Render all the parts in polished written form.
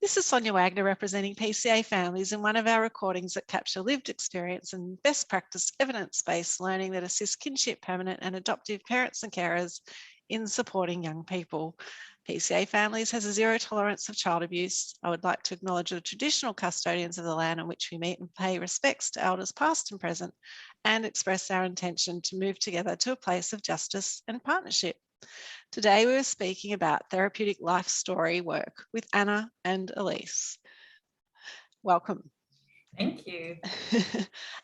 This is Sonia Wagner representing PCA families in one of our recordings that capture lived experience and best practice evidence-based learning that assists kinship, permanent and adoptive parents and carers in supporting young people. PCA Families has a zero tolerance of child abuse. I would like to acknowledge the traditional custodians of the land on which we meet and pay respects to elders past and present, and express our intention to move together to a place of justice and partnership. Today we are speaking about therapeutic life story work with Anna and Elise. Welcome. Thank you.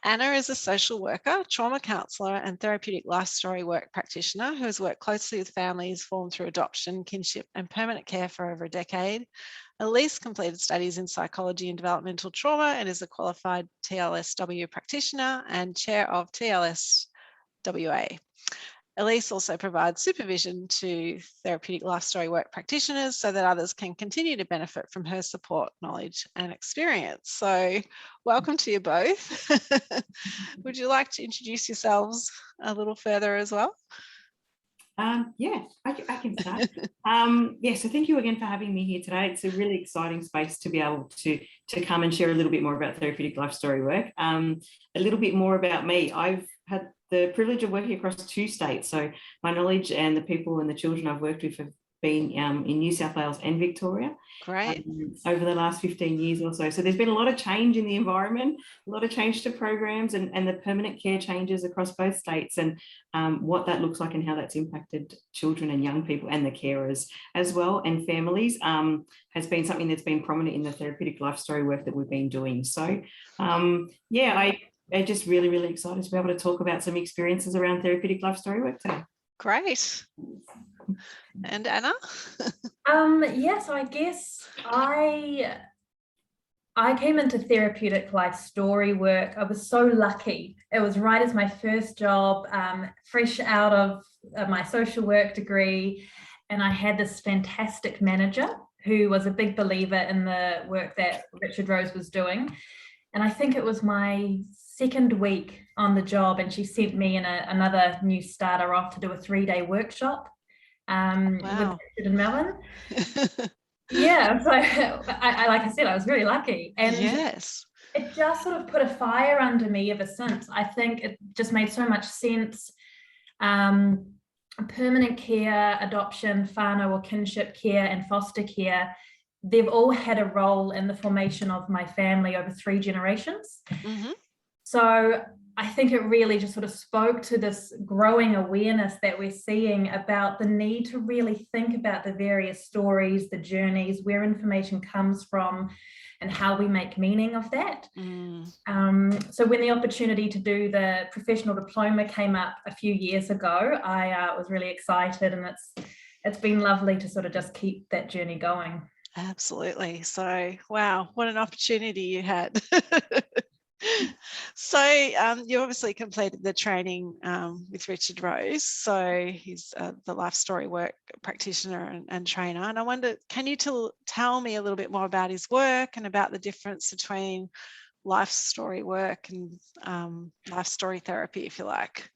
Anna is a social worker, trauma counsellor and therapeutic life story work practitioner who has worked closely with families formed through adoption, kinship and permanent care for over a decade. Elise completed studies in psychology and developmental trauma and is a qualified TLSW practitioner and chair of TLSWA. Elise also provides supervision to therapeutic life story work practitioners so that others can continue to benefit from her support, knowledge and experience. So welcome to you both. Would you like to introduce yourselves a little further as well? Yeah, I can start. So thank you again for having me here today. It's a really exciting space to be able to come and share a little bit more about therapeutic life story work. A little bit more about me. I've had the privilege of working across 2 states. So my knowledge and the people and the children I've worked with have been in New South Wales and Victoria. Great. Over the last 15 years or so. So there's been a lot of change in the environment, a lot of change to programs and the permanent care changes across both states and what that looks like and how that's impacted children and young people and the carers as well and families has been something that's been prominent in the therapeutic life story work that we've been doing. So I'm just really, really excited to be able to talk about some experiences around therapeutic life story work today. Great. And Anna? Yes, I guess I came into therapeutic life story work. I was so lucky. It was right as my first job, fresh out of my social work degree. And I had this fantastic manager who was a big believer in the work that Richard Rose was doing. And I think it was my second week on the job and she sent me and another new starter off to do a 3-day workshop with Richard and Melon. Yeah, so I like I said, I was very lucky. And yes, it just sort of put a fire under me ever since. I think it just made so much sense. Permanent care, adoption, whānau or kinship care and foster care, they've all had a role in the formation of my family over 3 generations. Mm-hmm. So I think it really just sort of spoke to this growing awareness that we're seeing about the need to really think about the various stories, the journeys, where information comes from and how we make meaning of that. So when the opportunity to do the professional diploma came up a few years ago, I was really excited and it's been lovely to sort of just keep that journey going. Absolutely. So, wow, what an opportunity you had. So you obviously completed the training with Richard Rose. So he's the life story work practitioner and trainer. And I wonder, can you tell me a little bit more about his work and about the difference between life story work and life story therapy, if you like?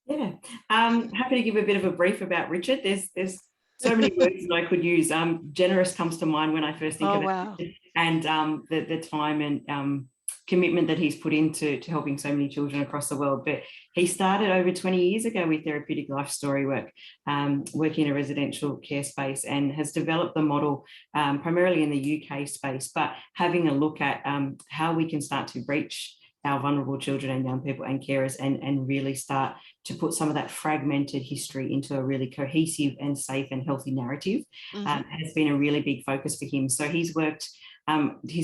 Yeah, happy to give a bit of a brief about Richard. There's so many words that I could use. Generous comes to mind when I first think of it, and the time and commitment that he's put into helping so many children across the world. But he started over 20 years ago with therapeutic life story work, working in a residential care space, and has developed the model primarily in the UK space, but having a look at how we can start to reach our vulnerable children and young people and carers and really start to put some of that fragmented history into a really cohesive and safe and healthy narrative. Has been a really big focus for him. So he's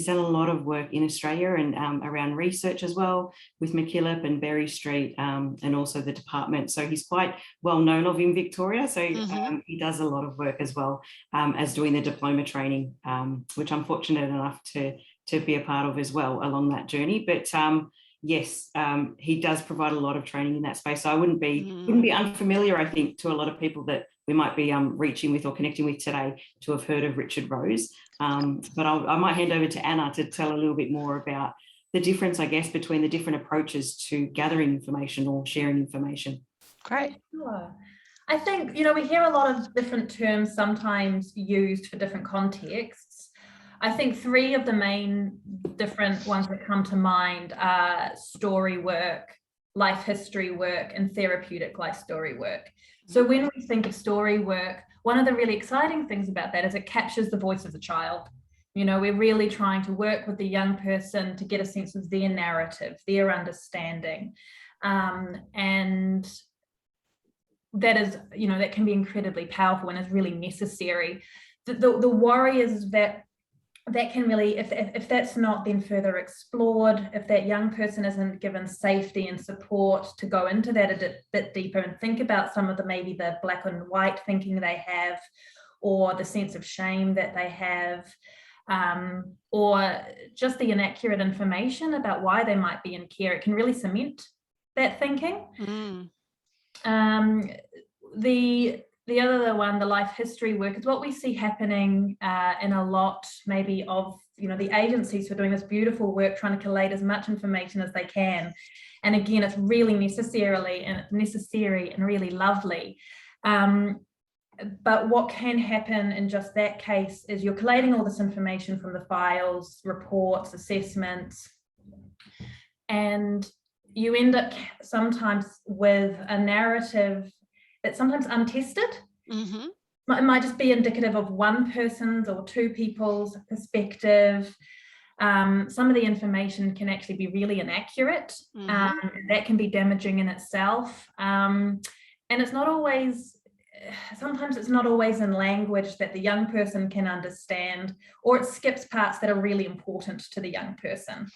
done a lot of work in Australia and around research as well with MacKillop and Berry Street and also the department. So he's quite well known of in Victoria. So he does a lot of work as well as doing the diploma training, which I'm fortunate enough to be a part of as well along that journey. But yes, he does provide a lot of training in that space. So I wouldn't be unfamiliar, I think, to a lot of people that we might be reaching with or connecting with today to have heard of Richard Rose. But I might hand over to Anna to tell a little bit more about the difference, I guess, between the different approaches to gathering information or sharing information. Great. Sure. I think, we hear a lot of different terms sometimes used for different contexts. I think three of the main different ones that come to mind are story work, life history work, and therapeutic life story work. So when we think of story work, one of the really exciting things about that is it captures the voice of the child. You know, we're really trying to work with the young person to get a sense of their narrative, their understanding. And that is, you know, that can be incredibly powerful and is really necessary. The worry is that can really, if that's not then further explored, if that young person isn't given safety and support to go into that a bit deeper and think about some of the maybe the black and white thinking they have, or the sense of shame that they have, or just the inaccurate information about why they might be in care, it can really cement that thinking. The other one, the life history work, is what we see happening in a lot maybe of, you know, the agencies who are doing this beautiful work trying to collate as much information as they can. And again, it's really necessary and really lovely. But what can happen in just that case is you're collating all this information from the files, reports, assessments, and you end up sometimes with a narrative that's sometimes untested. It might just be indicative of one person's or two people's perspective. Some of the information can actually be really inaccurate. That can be damaging in itself. And it's not always, sometimes it's not always in language that the young person can understand, or it skips parts that are really important to the young person.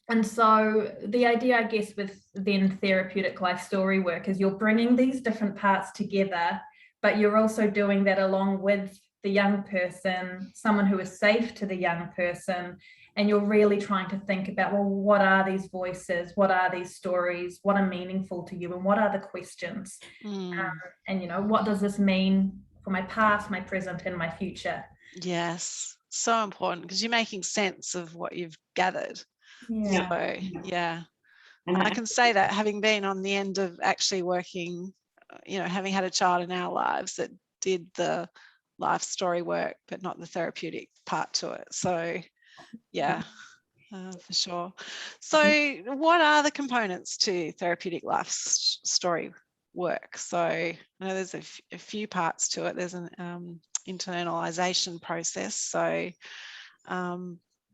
And so the idea, I guess, with then therapeutic life story work is you're bringing these different parts together, but you're also doing that along with the young person, someone who is safe to the young person, and you're really trying to think about, well, what are these voices? What are these stories? What are meaningful to you? And what are the questions? And, you know, what does this mean for my past, my present, and my future? Yes, so important, because you're making sense of what you've gathered. So, yeah. And I can say that having been on the end of actually working, you know, having had a child in our lives that did the life story work, but not the therapeutic part to it. So, yeah, for sure. So what are the components to therapeutic life story work? So I know there's a few parts to it. There's an internalization process. So,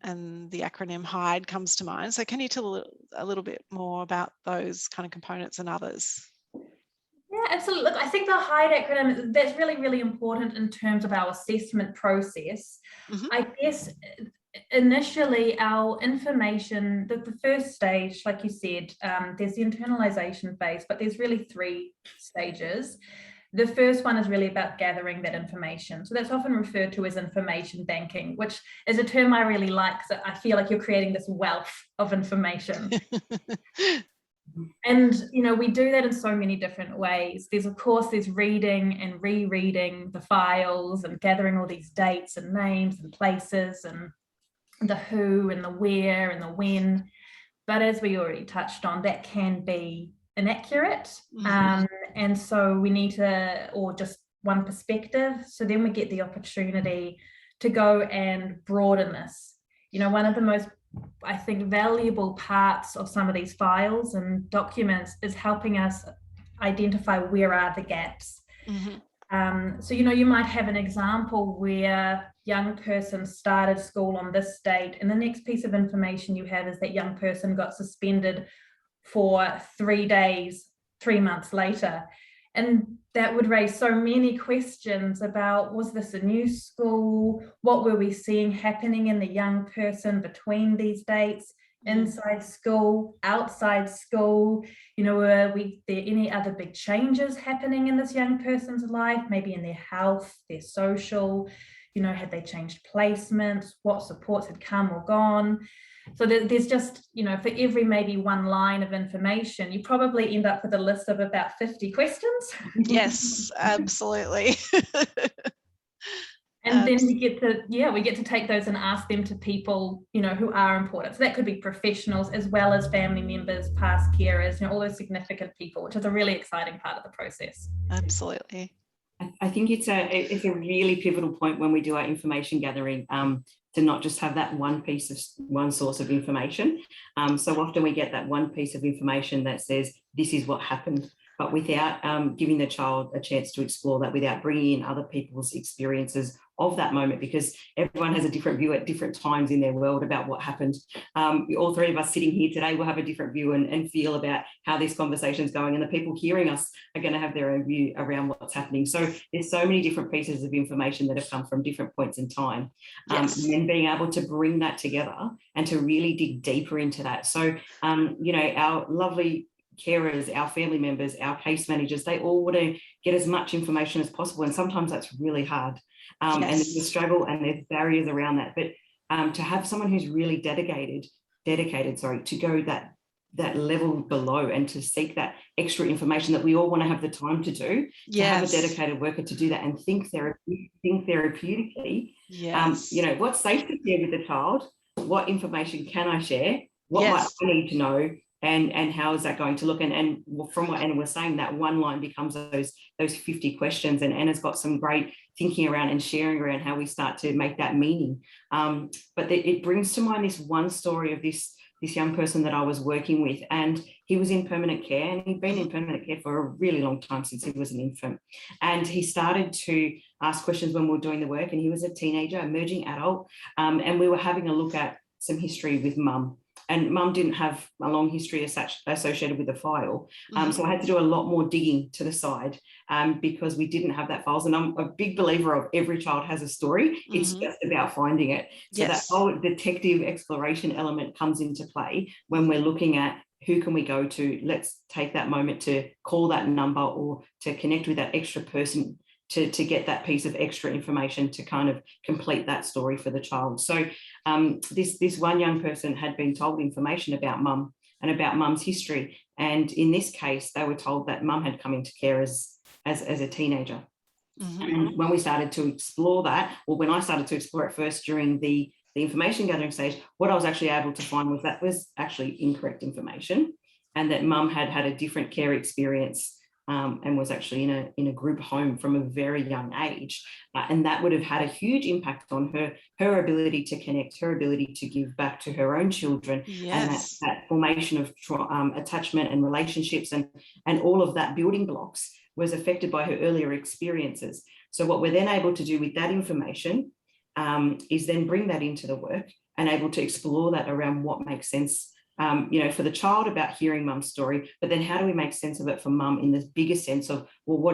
and the acronym HIDE comes to mind. So can you tell a little bit more about those kind of components and others? Yeah, absolutely. Look, I think the HIDE acronym, that's really, really important in terms of our assessment process. I guess initially our information, the first stage, like you said, there's the internalization phase, but there's really three stages. The first one is really about gathering that information. So that's often referred to as information banking, which is a term I really like, because I feel like you're creating this wealth of information. And, you know, we do that in so many different ways. There's reading and rereading the files and gathering all these dates and names and places and the who and the where and the when. But as we already touched on, that can be inaccurate. And so we need to, or just one perspective. So then we get the opportunity to go and broaden this. You know, one of the most, I think, valuable parts of some of these files and documents is helping us identify where are the gaps. So, you know, you might have an example where young person started school on this date, and the next piece of information you have is that young person got suspended for 3 days, 3 months later. And that would raise so many questions about, was this a new school? What were we seeing happening in the young person between these dates? Inside school, outside school, you know, were there any other big changes happening in this young person's life, maybe in their health, their social, you know, had they changed placements, what supports had come or gone? So there's just, you know, for every maybe one line of information, you probably end up with a list of about 50 questions. Yes, absolutely. And then we get to take those and ask them to people, you know, who are important. So that could be professionals as well as family members, past carers, you know, all those significant people, which is a really exciting part of the process. Absolutely. I think it's a really pivotal point when we do our information gathering, to not just have that one source of information. So often we get that one piece of information that says this is what happened, but without giving the child a chance to explore that, without bringing in other people's experiences of that moment, because everyone has a different view at different times in their world about what happened. All three of us sitting here today will have a different view and feel about how this conversation is going, and the people hearing us are going to have their own view around what's happening. So there's so many different pieces of information that have come from different points in time. And then being able to bring that together and to really dig deeper into that. So, our lovely carers, our family members, our case managers, they all want to get as much information as possible. And sometimes that's really hard. And there's a struggle and there's barriers around that. But to have someone who's really dedicated, to go that level below and to seek that extra information that we all want to have the time to do, to have a dedicated worker to do that and think therapeutically. What's safe to share with the child? What information can I share? What might I need to know? And how is that going to look? And from what Anna was saying, that one line becomes those 50 questions. And Anna's got some great thinking around and sharing around how we start to make that meaning. But it brings to mind this one story of this young person that I was working with, and he was in permanent care, and he'd been in permanent care for a really long time, since he was an infant. And he started to ask questions when we were doing the work, and he was a teenager, emerging adult, and we were having a look at some history with mum. And mum didn't have a long history as such associated with the file. So I had to do a lot more digging to the side, because we didn't have that files. And I'm a big believer of every child has a story. It's just about finding it. So that whole detective exploration element comes into play when we're looking at who can we go to. Let's take that moment to call that number or to connect with that extra person to get that piece of extra information to kind of complete that story for the child. So this one young person had been told information about mum and about mum's history. And in this case, they were told that mum had come into care as a teenager. And when we started to explore that, or when I started to explore it first during the information gathering stage, what I was actually able to find was that was actually incorrect information, and that mum had had a different care experience, and was actually in a group home from a very young age. And that would have had a huge impact on her ability to connect, her ability to give back to her own children, and that formation of attachment and relationships and all of that building blocks was affected by her earlier experiences. So what we're then able to do with that information is then bring that into the work and able to explore that around what makes sense for the child about hearing mum's story, but then how do we make sense of it for mum in the bigger sense of, well,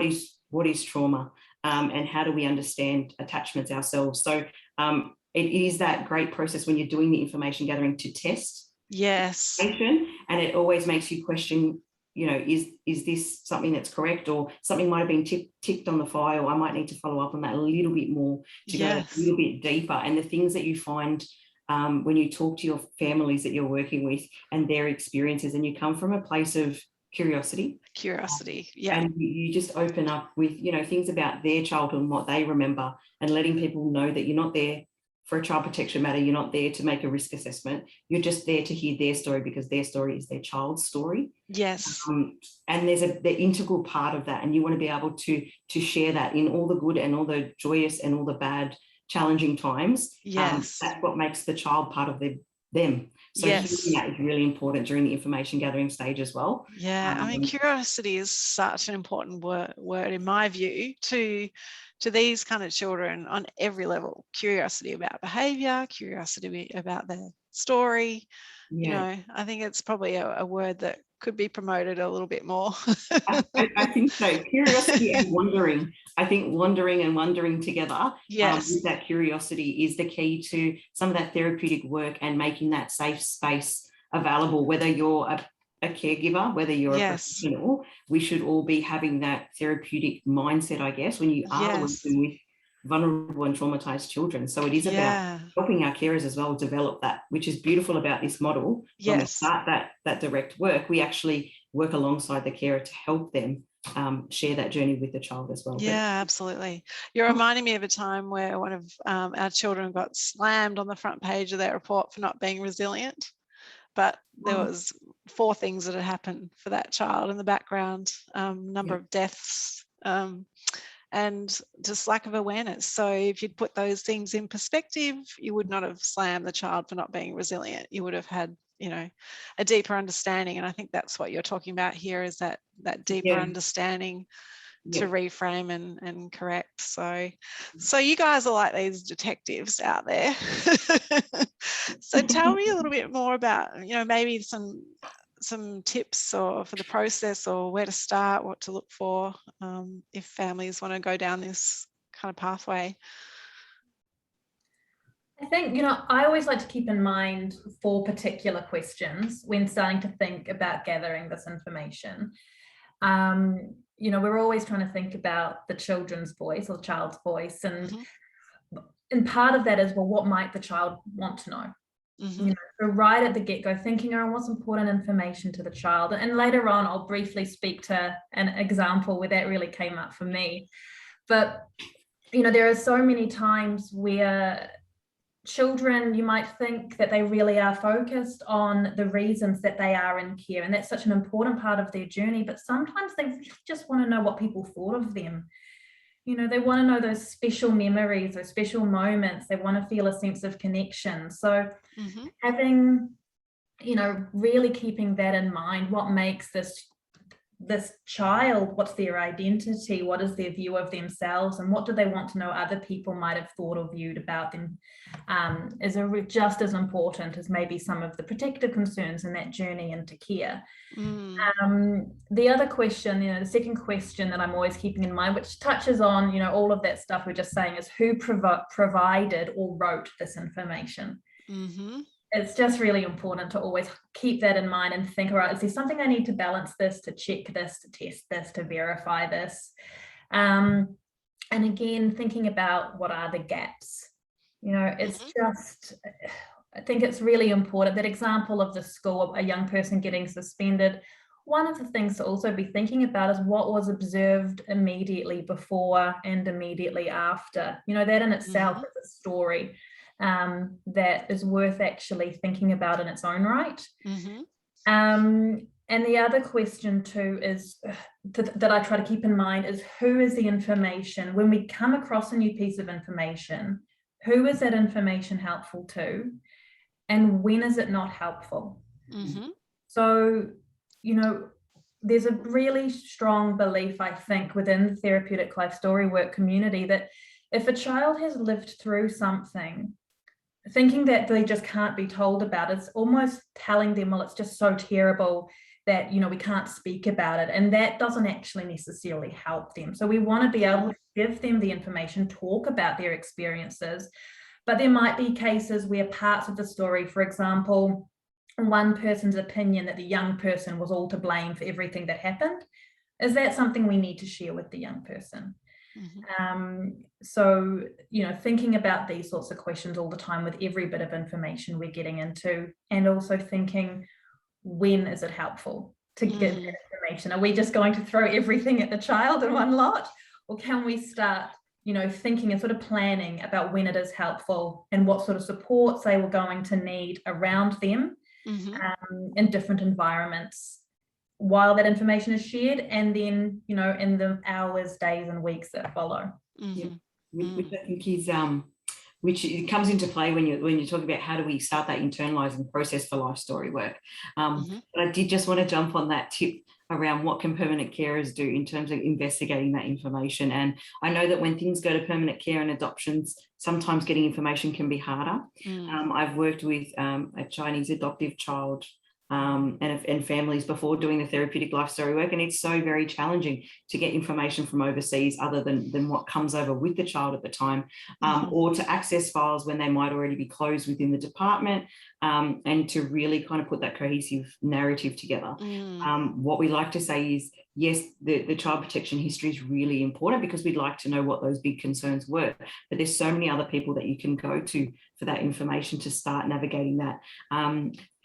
what is trauma, and how do we understand attachments ourselves? So it is that great process when you're doing the information gathering to test information, and it always makes you question, is this something that's correct, or something might have been ticked on the file. I might need to follow up on that a little bit more to go a little bit deeper. And the things that you find when you talk to your families that you're working with and their experiences, and you come from a place of curiosity, and you just open up with things about their childhood and what they remember, and letting people know that you're not there for a child protection matter, you're not there to make a risk assessment, you're just there to hear their story, because their story is their child's story. And there's the integral part of that, and you want to be able to share that in all the good and all the joyous and all the bad challenging times. That's what makes the child part of them. So hearing that is really important during the information gathering stage as well. I mean, curiosity is such an important word in my view to these kind of children on every level. Curiosity about behaviour, curiosity about their story. I think it's probably a word that could be promoted a little bit more. I think so. Curiosity and wondering. I think wandering and wondering together with that curiosity is the key to some of that therapeutic work and making that safe space available, whether you're a caregiver, whether you're a professional. We should all be having that therapeutic mindset, I guess, when you are working with vulnerable and traumatized children. So it is about helping our carers as well develop that, which is beautiful about this model. When we start that direct work, we actually work alongside the carer to help them share that journey with the child as well. Absolutely. You're reminding me of a time where one of our children got slammed on the front page of their report for not being resilient, but there was 4 things that had happened for that child in the background, number of deaths, and just lack of awareness. So if you'd put those things in perspective, you would not have slammed the child for not being resilient. You would have had, you know, a deeper understanding. And I think that's what you're talking about here, is that deeper understanding to reframe and correct. So you guys are like these detectives out there. So tell me a little bit more about, you know, maybe some tips or for the process, or where to start, what to look for, if families want to go down this kind of pathway. I think, you know, I always like to keep in mind 4 particular questions when starting to think about gathering this information. You know, we're always trying to think about the children's voice or the child's voice, and part of that is, well, what might the child want to know? You know, so right at the get-go, thinking around what's important information to the child. And later on, I'll briefly speak to an example where that really came up for me. But, you know, there are so many times where children, you might think that they really are focused on the reasons that they are in care, and that's such an important part of their journey, but sometimes they really just want to know what people thought of them. You know, they want to know those special memories, those special moments. They want to feel a sense of connection. So having, you know, really keeping that in mind, what makes this child, what's their identity, what is their view of themselves, and what do they want to know other people might have thought or viewed about them, is just as important as maybe some of the protective concerns in that journey into care. The other question, you know, the second question that I'm always keeping in mind, which touches on, you know, all of that stuff we're just saying, is who provided or wrote this information. It's just really important to always keep that in mind and think, all right, is there something I need to balance this, to check this, to test this, to verify this? And again, thinking about what are the gaps. You know, it's just, I think it's really important. That example of the school, a young person getting suspended, one of the things to also be thinking about is what was observed immediately before and immediately after. You know, that in itself is a story that is worth actually thinking about in its own right. And the other question too is that I try to keep in mind is, who is the information, when we come across a new piece of information, who is that information helpful to, and when is it not helpful? So, you know, there's a really strong belief, I think, within the Therapeutic Life Story Work community that if a child has lived through something, thinking that they just can't be told about, it's almost telling them, well, it's just so terrible that, you know, we can't speak about it. And that doesn't actually necessarily help them. So we want to be able to give them the information, talk about their experiences. But there might be cases where parts of the story, for example, one person's opinion that the young person was all to blame for everything that happened, is that something we need to share with the young person? So, you know, thinking about these sorts of questions all the time with every bit of information we're getting into, and also thinking, when is it helpful to give that information? Are we just going to throw everything at the child in one lot? Or can we start, you know, thinking and sort of planning about when it is helpful and what sort of supports they were going to need around them in different environments while that information is shared, and then, you know, in the hours, days and weeks that follow. Which I think is which it comes into play when you talk about how do we start that internalizing process for life story work. But I did just want to jump on that tip around what can permanent carers do in terms of investigating that information. And I know that when things go to permanent care and adoptions, sometimes getting information can be harder. I've worked with a Chinese adoptive child and families before doing the therapeutic life story work, and it's so very challenging to get information from overseas other than what comes over with the child at the time, or to access files when they might already be closed within the department, and to really kind of put that cohesive narrative together. What we like to say is, yes, the child protection history is really important because we'd like to know what those big concerns were, but there's so many other people that you can go to for that information to start navigating that.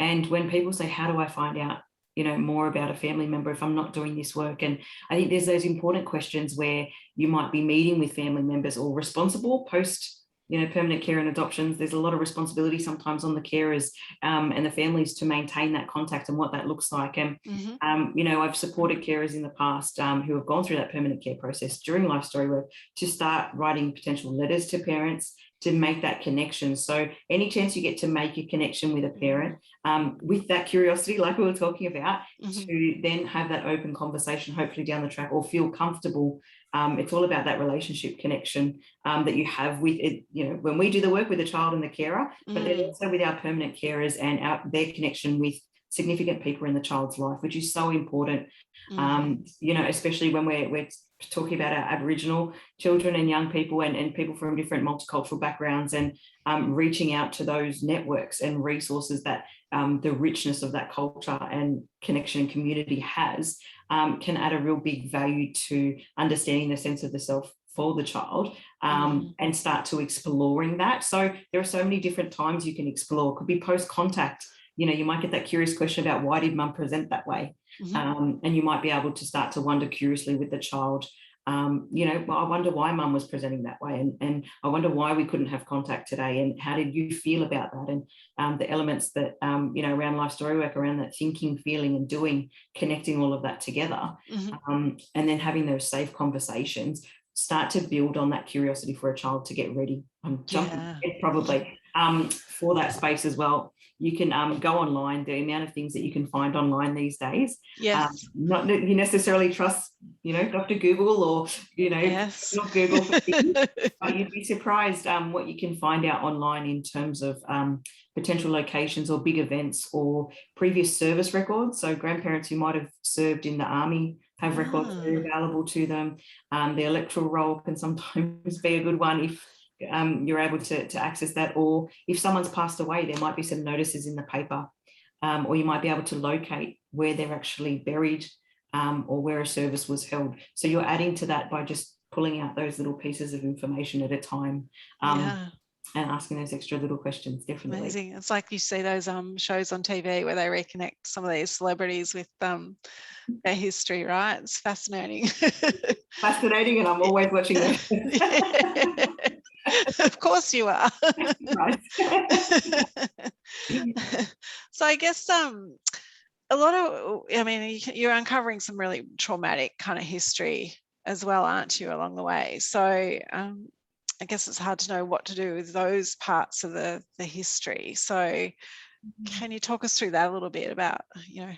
And when people say, how do I find out, you know, more about a family member if I'm not doing this work? And I think there's those important questions where you might be meeting with family members or responsible post permanent care and adoptions, there's a lot of responsibility sometimes on the carers and the families to maintain that contact and what that looks like. And, I've supported carers in the past who have gone through that permanent care process during life story work to start writing potential letters to parents to make that connection. So any chance you get to make a connection with a parent with that curiosity, like we were talking about, to then have that open conversation, hopefully down the track, or feel comfortable. It's all about that relationship connection that you have with it, when we do the work with the child and the carer, but then also with our permanent carers and their connection with significant people in the child's life, which is so important, especially when we're talking about our Aboriginal children and young people and people from different multicultural backgrounds, and reaching out to those networks and resources that the richness of that culture and connection and community has can add a real big value to understanding the sense of the self for the child and start to exploring that. So there are so many different times you can explore. It could be post-contact. You might get that curious question about why did mum present that way? And you might be able to start to wonder curiously with the child, well, I wonder why mum was presenting that way, and I wonder why we couldn't have contact today, and how did you feel about that? And the elements that, around life story work, around that thinking, feeling and doing, connecting all of that together, and then having those safe conversations start to build on that curiosity for a child to get ready. I'm jumping ahead probably for that space as well. You can go online, the amount of things that you can find online these days. Yes. Not that you necessarily trust, Dr. Google or, not Google for things, but you'd be surprised what you can find out online in terms of potential locations or big events or previous service records. So grandparents who might have served in the army have records that are available to them. The electoral roll can sometimes be a good one if you're able to access that, or if someone's passed away, there might be some notices in the paper, or you might be able to locate where they're actually buried, or where a service was held. So you're adding to that by just pulling out those little pieces of information at a time, and asking those extra little questions. Definitely amazing. It's like you see those shows on TV where they reconnect some of these celebrities with their history, right? It's fascinating. Fascinating, and I'm always watching that. Of course you are. Right. So I guess a lot of, you're uncovering some really traumatic kind of history as well, aren't you, along the way? So I guess it's hard to know what to do with those parts of the history. So can you talk us through that a little bit about,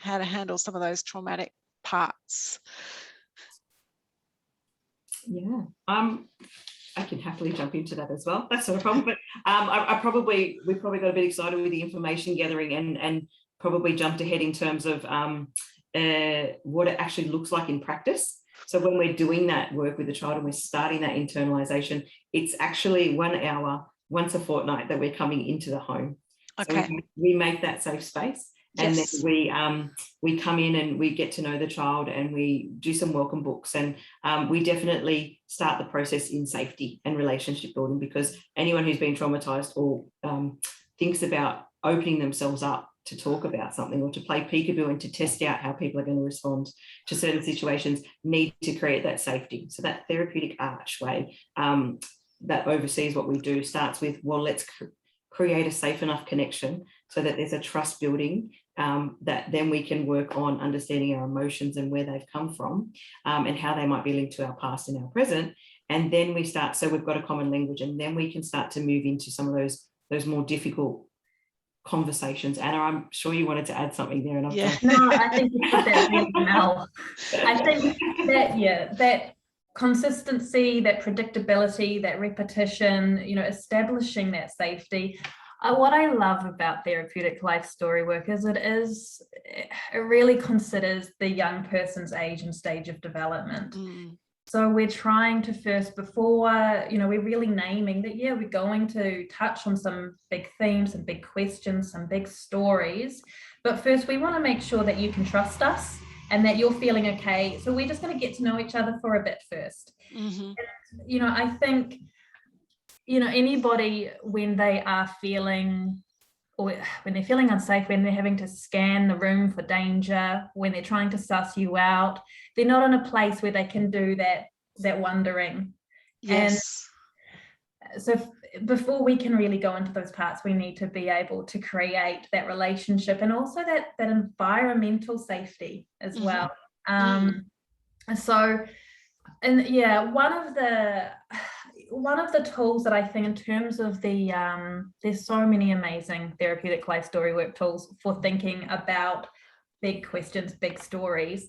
how to handle some of those traumatic parts? Yeah. I can happily jump into that as well. That's not a problem. But we probably got a bit excited with the information gathering and probably jumped ahead in terms of what it actually looks like in practice. So when we're doing that work with the child and we're starting that internalization, it's actually 1 hour once a fortnight that we're coming into the home. Okay. So we make that safe space. And then we come in and we get to know the child and we do some welcome books, and we definitely start the process in safety and relationship building, because anyone who's been traumatized or thinks about opening themselves up to talk about something or to play peekaboo and to test out how people are going to respond to certain situations need to create that safety. So that therapeutic archway that oversees what we do starts with, well, let's create a safe enough connection so that there's a trust building, that then we can work on understanding our emotions and where they've come from, and how they might be linked to our past and our present. And then we start, so we've got a common language, and then we can start to move into some of those more difficult conversations. Anna, I'm sure you wanted to add something there. And No, I think you put that really well. I think that consistency, that predictability, that repetition, establishing that safety. What I love about therapeutic life story work is it really considers the young person's age and stage of development. So we're trying to first, before, we're really naming that, we're going to touch on some big themes and big questions, some big stories. But first, we want to make sure that you can trust us and that you're feeling okay. So we're just going to get to know each other for a bit first. And, I think, anybody, when they are feeling, or when they're feeling unsafe, when they're having to scan the room for danger, when they're trying to suss you out, they're not in a place where they can do that wondering. Yes. before we can really go into those parts, we need to be able to create that relationship and also that environmental safety as well. So, and yeah, one of the tools that I think in terms of there's so many amazing therapeutic life story work tools for thinking about big questions, big stories.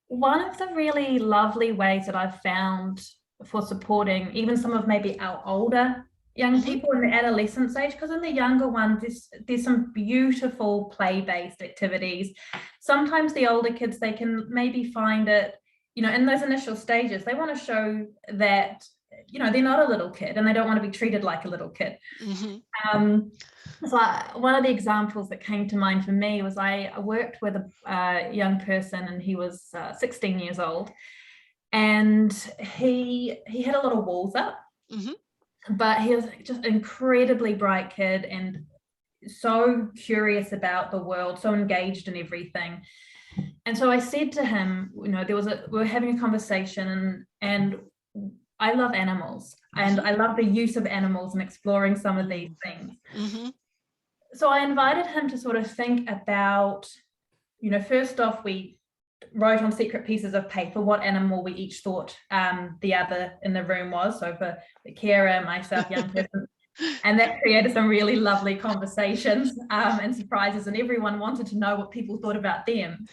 One of the really lovely ways that I've found for supporting even some of maybe our older young people in the adolescent stage, because in the younger ones there's some beautiful play-based activities. Sometimes the older kids, they can maybe find it, in those initial stages, they want to show that they're not a little kid and they don't want to be treated like a little kid. So one of the examples that came to mind for me was I worked with a young person, and he was 16 years old, and he had a lot of walls up, but he was just an incredibly bright kid and so curious about the world, so engaged in everything. And so I said to him, we were having a conversation, and I love animals and I love the use of animals and exploring some of these things. So I invited him to sort of think about, first off, we wrote on separate pieces of paper what animal we each thought the other in the room was. So for the carer, myself, young person, and that created some really lovely conversations and surprises, and everyone wanted to know what people thought about them.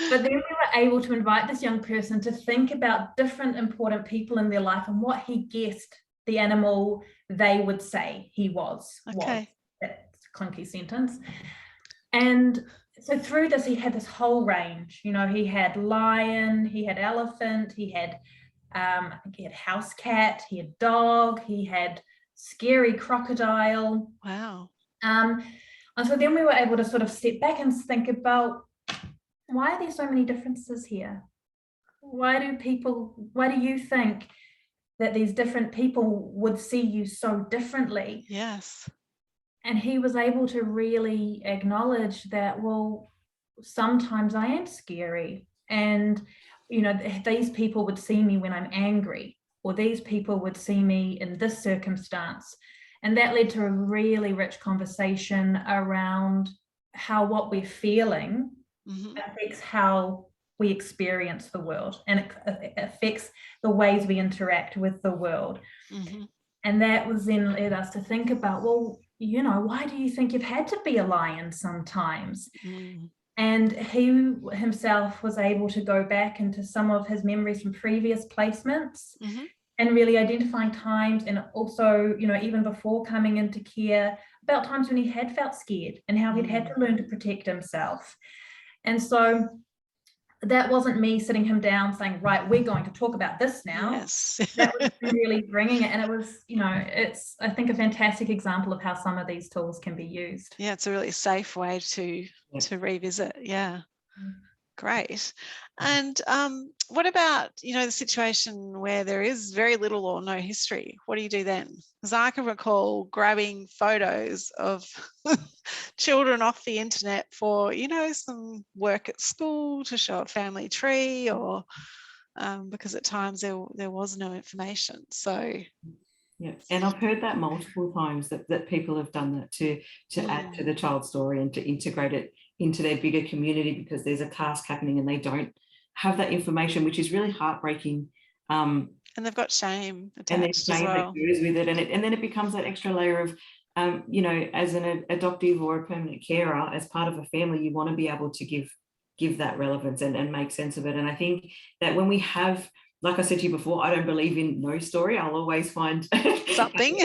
But then we were able to invite this young person to think about different important people in their life and what he guessed the animal they would say he was. Okay. That's a clunky sentence. And so through this, he had this whole range. He had lion, he had elephant, he had house cat, he had dog, he had scary crocodile. Wow. And so then we were able to sort of step back and think about, why are there so many differences here? Why do you think that these different people would see you so differently? Yes. And he was able to really acknowledge that, well, sometimes I am scary, and these people would see me when I'm angry, or these people would see me in this circumstance. And that led to a really rich conversation around how what we're feeling affects how we experience the world, and it affects the ways we interact with the world. And that was then led us to think about, well, why do you think you've had to be a lion sometimes? And he himself was able to go back into some of his memories from previous placements and really identifying times, and also, even before coming into care, about times when he had felt scared and how he'd had to learn to protect himself. And so that wasn't me sitting him down saying, right, we're going to talk about this now. Yes. That was really bringing it. And it was, it's, I think, a fantastic example of how some of these tools can be used. Yeah, it's a really safe way to revisit. Yeah. Great. And what about, the situation where there is very little or no history? What do you do then? Because I can recall grabbing photos of children off the internet for, some work at school to show a family tree, or because at times there was no information. So yeah, and I've heard that multiple times that people have done that to add to the child's story and to integrate it into their bigger community, because there's a task happening and they don't have that information, which is really heartbreaking. And they've got shame attached, and there's shame as well. that goes with it, and then it becomes that extra layer of, as an adoptive or a permanent carer, as part of a family, you want to be able to give that relevance and make sense of it. And I think that when we have, like I said to you before, I don't believe in no story. I'll always find something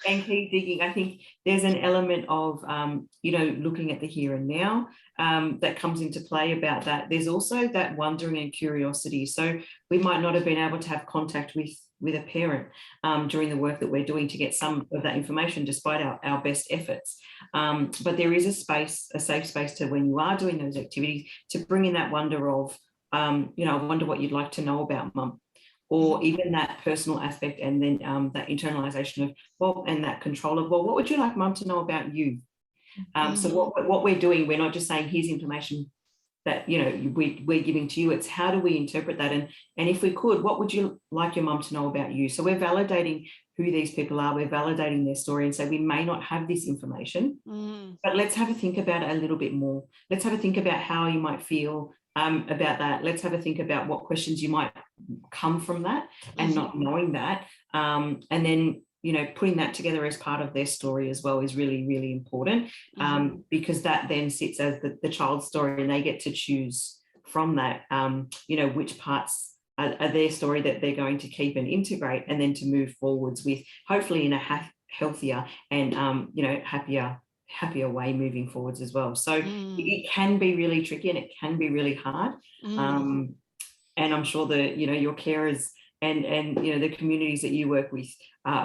and keep digging. I think there's an element of, looking at the here and now that comes into play about that. There's also that wondering and curiosity. So we might not have been able to have contact with a parent during the work that we're doing to get some of that information, despite our best efforts. But there is a safe space to, when you are doing those activities, to bring in that wonder of, I wonder what you'd like to know about Mum, or even that personal aspect, and then that internalization of, and that control of, what would you like Mum to know about you? So what we're doing, we're not just saying, here's information, that, you know, we're giving to you. It's how do we interpret that? And if we could, what would you like your mum to know about you? So we're validating who these people are. We're validating their story, and so we may not have this information, but let's have a think about it a little bit more. Let's have a think about how you might feel about that. Let's have a think about what questions you might come from that and not knowing that. And then, you know, putting that together as part of their story as well is really, really important, because that then sits as the child's story, and they get to choose from that, you know, which parts are their story that they're going to keep and integrate, and then to move forwards with, hopefully in a healthier and, you know, happier way moving forwards as well. So it can be really tricky, and it can be really hard. And I'm sure that, you know, your carers and you know, the communities that you work with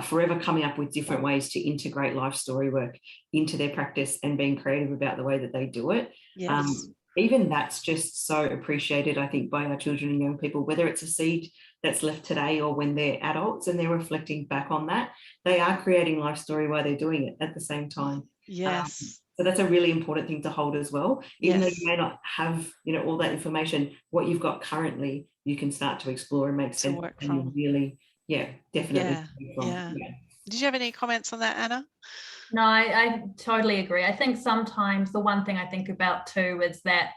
forever coming up with different ways to integrate life story work into their practice and being creative about the way that they do it. Yes. Even that's just so appreciated, I think, by our children and young people, whether it's a seed that's left today or when they're adults and they're reflecting back on that, they are creating life story while they're doing it at the same time. Yes. So that's a really important thing to hold as well. Even though you may not have, you know, all that information, what you've got currently, you can start to explore and make sense. Work and from. Really, definitely. Yeah. Did you have any comments on that, Anna? No, I totally agree. I think sometimes the one thing I think about too is that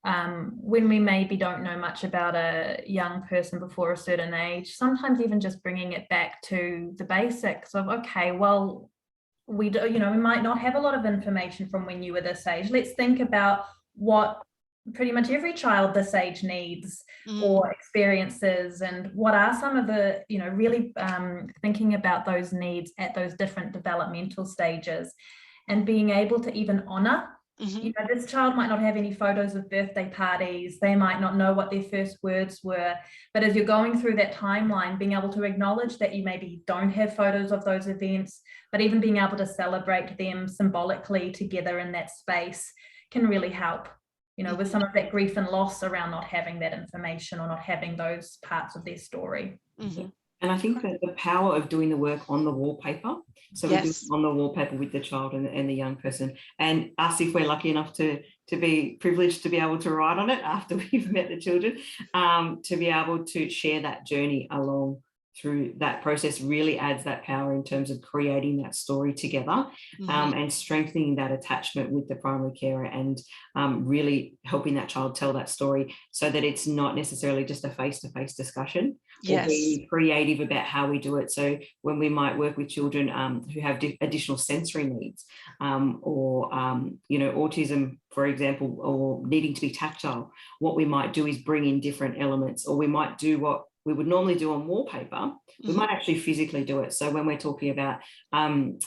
when we maybe don't know much about a young person before a certain age, sometimes even just bringing it back to the basics of, okay, well, we do, you know, we might not have a lot of information from when you were this age. Let's think about what pretty much every child this age needs or experiences, and what are some of the, you know, really thinking about those needs at those different developmental stages, and being able to even honor, you know, this child might not have any photos of birthday parties, they might not know what their first words were, but as you're going through that timeline, being able to acknowledge that you maybe don't have photos of those events, but even being able to celebrate them symbolically together in that space can really help, you know, with some of that grief and loss around not having that information or not having those parts of their story. And I think that the power of doing the work on the wallpaper, so we do it on the wallpaper with the child and the young person, and us, if we're lucky enough to be privileged to be able to write on it after we've met the children, to be able to share that journey along through that process really adds that power in terms of creating that story together, and strengthening that attachment with the primary carer, and really helping that child tell that story so that it's not necessarily just a face-to-face discussion, or being creative about how we do it. So when we might work with children who have additional sensory needs, or you know, autism, for example, or needing to be tactile, what we might do is bring in different elements, or we might do what we would normally do on wallpaper, we might actually physically do it. So when we're talking about the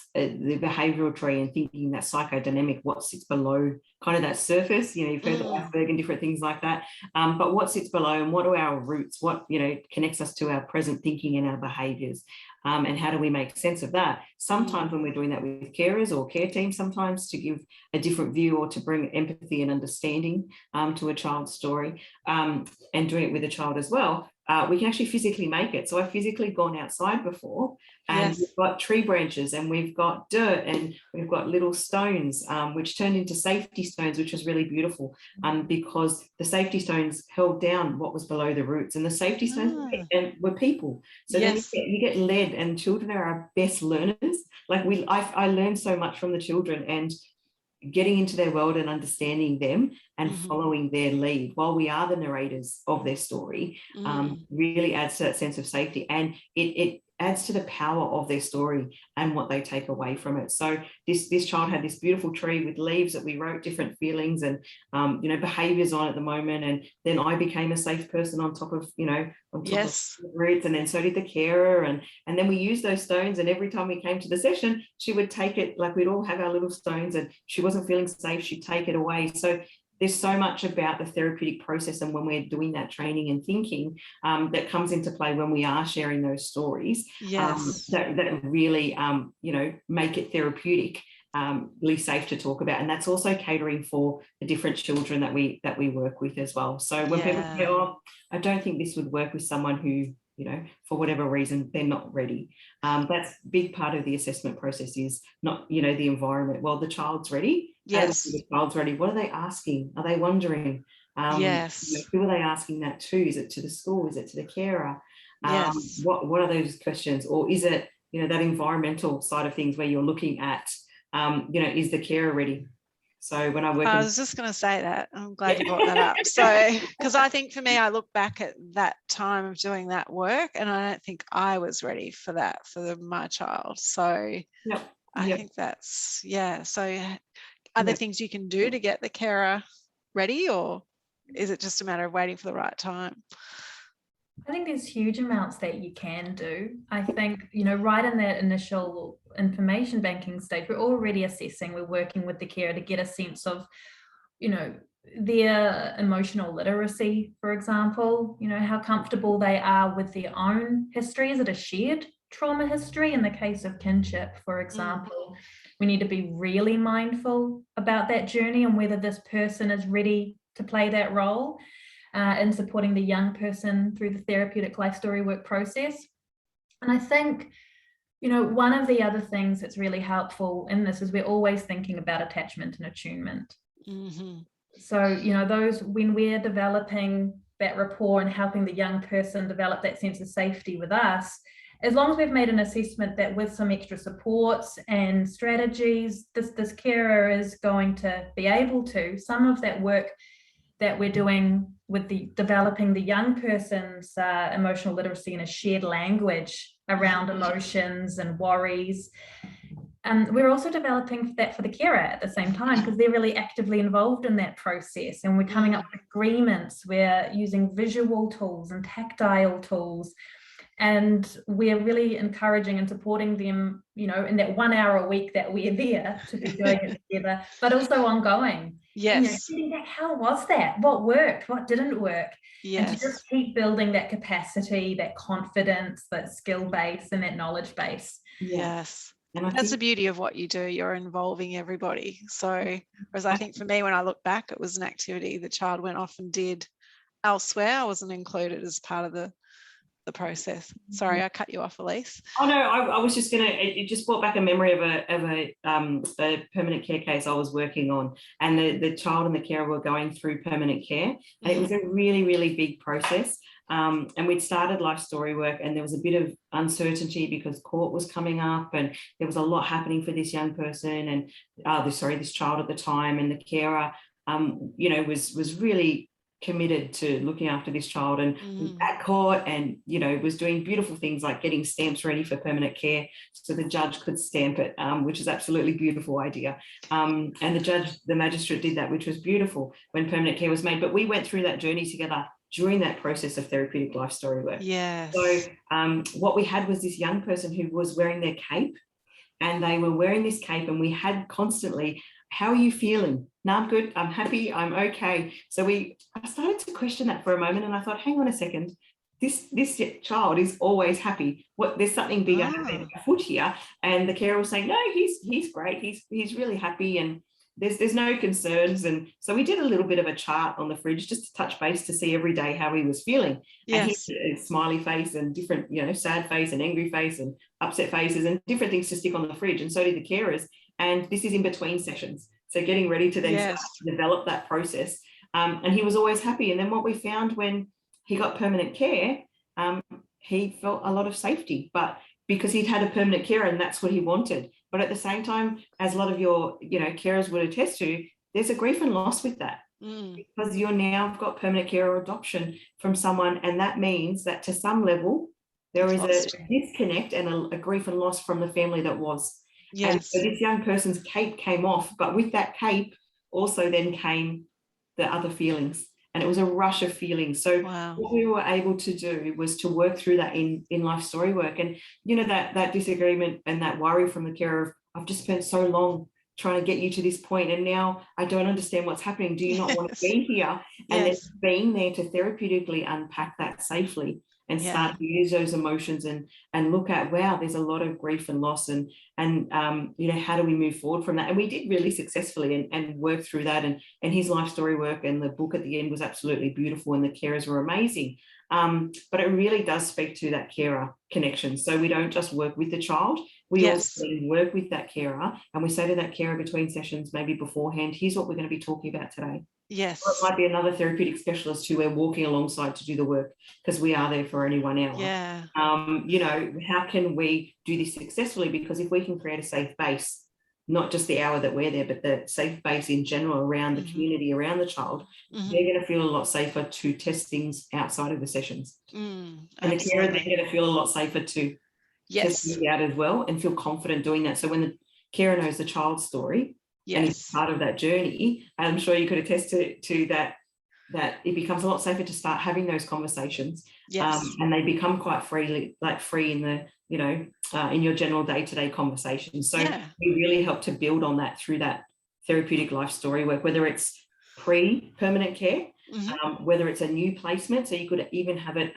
behavioural tree and thinking that psychodynamic, what sits below kind of that surface, you know, you've heard of iceberg and different things like that, but what sits below, and what are our roots, what, you know, connects us to our present thinking and our behaviours, and how do we make sense of that? Sometimes when we're doing that with carers or care teams, sometimes to give a different view or to bring empathy and understanding to a child's story, and doing it with a child as well, we can actually physically make it. So I've physically gone outside before, and we've got tree branches, and we've got dirt, and we've got little stones, which turned into safety stones, which was really beautiful, because the safety stones held down what was below the roots, and the safety stones were people. So then you get led, and children are our best learners. Like I learned so much from the children, and getting into their world and understanding them and following their lead while we are the narrators of their story, really adds to that sense of safety, and it adds to the power of their story and what they take away from it. So this child had this beautiful tree with leaves that we wrote different feelings and you know, behaviors on at the moment, and then I became a safe person on top of, you know, on top of roots, and then so did the carer, and then we used those stones, and every time we came to the session she would take it, like we'd all have our little stones, and she wasn't feeling safe, she'd take it away. So there's so much about the therapeutic process, and when we're doing that training and thinking, that comes into play when we are sharing those stories, that really you know, make it therapeutic, really safe to talk about. And that's also catering for the different children that we work with as well. So when people say, oh, I don't think this would work with someone who for whatever reason, they're not ready. That's a big part of the assessment process, is not, the environment. Well, the child's ready. Yes. The child's ready. What are they asking? Are they wondering? Yes. Who are they asking that to? Is it to the school? Is it to the carer? Yes. What are those questions? Or is it, that environmental side of things where you're looking at, is the carer ready? So when I work, I was just going to say that. I'm glad you brought that up. So, because I think for me, I look back at that time of doing that work, and I don't think I was ready for that for my child. So I think that's, So are there things you can do to get the carer ready, or is it just a matter of waiting for the right time? I think there's huge amounts that you can do. I think, right in that initial information banking stage, we're already assessing, we're working with the carer to get a sense of, their emotional literacy, for example, how comfortable they are with their own history. Is it a shared trauma history? In the case of kinship, for example, we need to be really mindful about that journey and whether this person is ready to play that role. In supporting the young person through the therapeutic life story work process. And I think, one of the other things that's really helpful in this is we're always thinking about attachment and attunement. So, those, when we're developing that rapport and helping the young person develop that sense of safety with us, as long as we've made an assessment that with some extra supports and strategies, this carer is going to be able to, some of that work that we're doing with developing the young person's emotional literacy in a shared language around emotions and worries. And we're also developing that for the carer at the same time, because they're really actively involved in that process. And we're coming up with agreements. We're using visual tools and tactile tools. And we're really encouraging and supporting them, in that 1 hour a week that we're there to be doing it together, but also ongoing. Yes. Getting back, how was that? What worked? What didn't work? Yes. And to just keep building that capacity, that confidence, that skill base, and that knowledge base. Yes. And that's the beauty of what you do. You're involving everybody. So, whereas I think for me, when I look back, it was an activity the child went off and did elsewhere. I wasn't included as part of the process. Sorry, I cut you off, Elise. Oh no, I was just gonna. It just brought back a memory of a permanent care case I was working on, and the child and the carer were going through permanent care, and it was a really, really big process. And we'd started life story work, and there was a bit of uncertainty because court was coming up, and there was a lot happening for this young person and this child at the time, and the carer, was really committed to looking after this child and at court, and was doing beautiful things like getting stamps ready for permanent care so the judge could stamp it, which is absolutely beautiful idea, and the magistrate did that, which was beautiful when permanent care was made. But we went through that journey together during that process of therapeutic life story work. Yes. So what we had was this young person who was wearing their cape, and they were wearing this cape, and we had constantly, how are you feeling? No, I'm good. I'm happy. I'm okay. So I started to question that for a moment, and I thought, hang on a second. This child is always happy. There's something bigger happening afoot here. And the carer was saying, no, he's great. He's really happy, and there's no concerns. And so we did a little bit of a chart on the fridge just to touch base to see every day how he was feeling. Yes. And he had a smiley face and different, sad face and angry face and upset faces and different things to stick on the fridge. And so did the carers. And this is in between sessions. So getting ready to then start to develop that process. And he was always happy. And then what we found when he got permanent care, he felt a lot of safety, but because he'd had a permanent carer and that's what he wanted. But at the same time, as a lot of your, carers would attest to, there's a grief and loss with that, because you're now got permanent care or adoption from someone. And that means that to some level, there is a disconnect and a grief and loss from the family that was. Yes. And so this young person's cape came off, but with that cape also then came the other feelings, and it was a rush of feelings. So what we were able to do was to work through that in life story work. And that disagreement and that worry from the carer of, I've just spent so long trying to get you to this point, and now I don't understand what's happening. Do you not want to be here? And then being there to therapeutically unpack that safely and start to use those emotions and look at, wow, there's a lot of grief and loss, and how do we move forward from that? And we did really successfully and work through that, and his life story work and the book at the end was absolutely beautiful, and the carers were amazing. But it really does speak to that carer connection. So we don't just work with the child, we also work with that carer, and we say to that carer between sessions, maybe beforehand, here's what we're going to be talking about today. Yes. Or it might be another therapeutic specialist who we're walking alongside to do the work, because we are there for only 1 hour. Yeah. You know, how can we do this successfully? Because if we can create a safe base, not just the hour that we're there, but the safe base in general around the community, around the child, they're going to feel a lot safer to test things outside of the sessions. And the carer, they're going to feel a lot safer to test things out as well and feel confident doing that. So when the carer knows the child's story and is part of that journey, I'm sure you could attest to that it becomes a lot safer to start having those conversations. And they become quite free in the, you know, in your general day-to-day conversations. So we really help to build on that through that therapeutic life story work, whether it's pre-permanent care, whether it's a new placement. So you could even have it,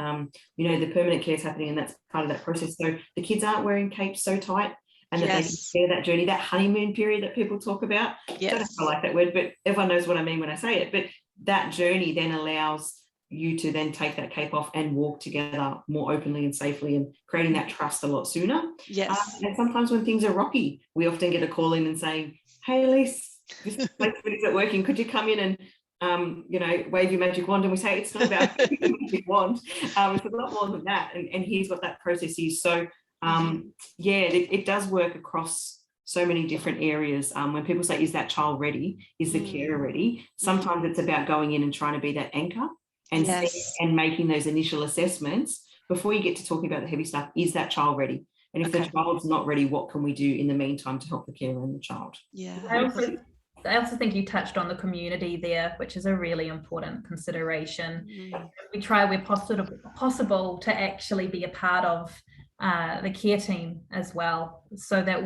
you know, the permanent care is happening and that's part of that process. So the kids aren't wearing capes so tight, and that they can share that journey, that honeymoon period that people talk about. I don't know if I like that word, but everyone knows what I mean when I say it. But that journey then allows you to then take that cape off and walk together more openly and safely, and creating that trust a lot sooner. And sometimes when things are rocky, we often get a call in and say, hey, Elise, this placement isn't working. Could you come in and, you know, wave your magic wand? And we say, it's not about waving your magic wand. It's a lot more than that. And here's what that process is. So, it does work across so many different areas. When people say, is that child ready? Is the carer ready? Sometimes it's about going in and trying to be that anchor and making those initial assessments before you get to talking about the heavy stuff. Is that child ready? And if the child's not ready, what can we do in the meantime to help the carer and the child? I also think you touched on the community there, which is a really important consideration. We try where possible to actually be a part of the care team as well, so that